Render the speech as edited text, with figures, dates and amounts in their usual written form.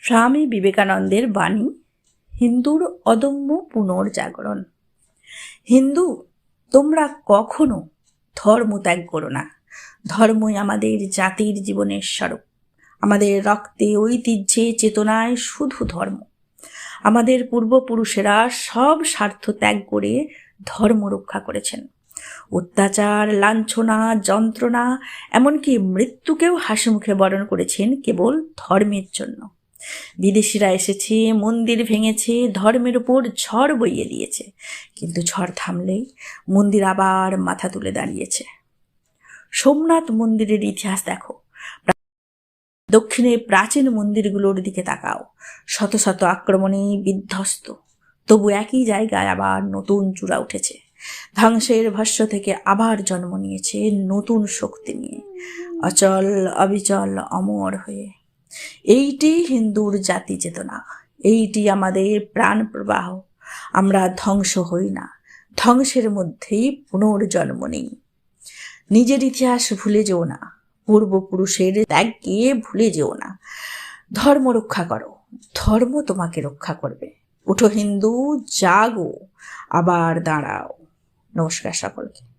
স্বামী বিবেকানন্দের বাণী, হিন্দুর অদম্য পুনর্জাগরণ। হিন্দু, তোমরা কখনো ধর্ম ত্যাগ করো না। ধর্মই আমাদের জাতির জীবনের স্বরূপ। আমাদের রক্তে, ঐতিহ্যে, চেতনায় শুধু ধর্ম। আমাদের পূর্বপুরুষেরা সব স্বার্থ ত্যাগ করে ধর্ম রক্ষা করেছেন। অত্যাচার, লাঞ্ছনা, যন্ত্রণা, এমনকি মৃত্যুকেও হাসি মুখে বরণ করেছেন কেবল ধর্মের জন্য। বিদেশিরা এসেছে, মন্দির ভেঙেছে, ধর্মের উপর ঝড় বইয়ে দিয়েছে, কিন্তু ঝড় থামলেই মন্দির আবার মাথা তুলে দাঁড়িয়েছে। সোমনাথ মন্দিরের ইতিহাস দেখো, দক্ষিণে প্রাচীন মন্দিরগুলোর দিকে তাকাও, শত শত আক্রমণে বিধ্বস্ত, তবু একই জায়গায় আবার নতুন চূড়া উঠেছে। ধ্বংসের ভস্য থেকে আবার জন্ম নিয়েছে নতুন শক্তি নিয়ে, অচল, অবিচল, অমর হয়ে। এইটি হিন্দুর জাতি চেতনা, এইটি আমাদের প্রাণ প্রবাহ। আমরা ধ্বংস হই না, ধ্বংসের মধ্যেই পুনর্জন্ম নেই। নিজের ইতিহাস ভুলে যেও না, পূর্বপুরুষের ত্যাগকে ভুলে যেও না। ধর্ম রক্ষা করো, ধর্ম তোমাকে রক্ষা করবে। উঠো হিন্দু, জাগো, আবার দাঁড়াও। নমস্কার সকলকে।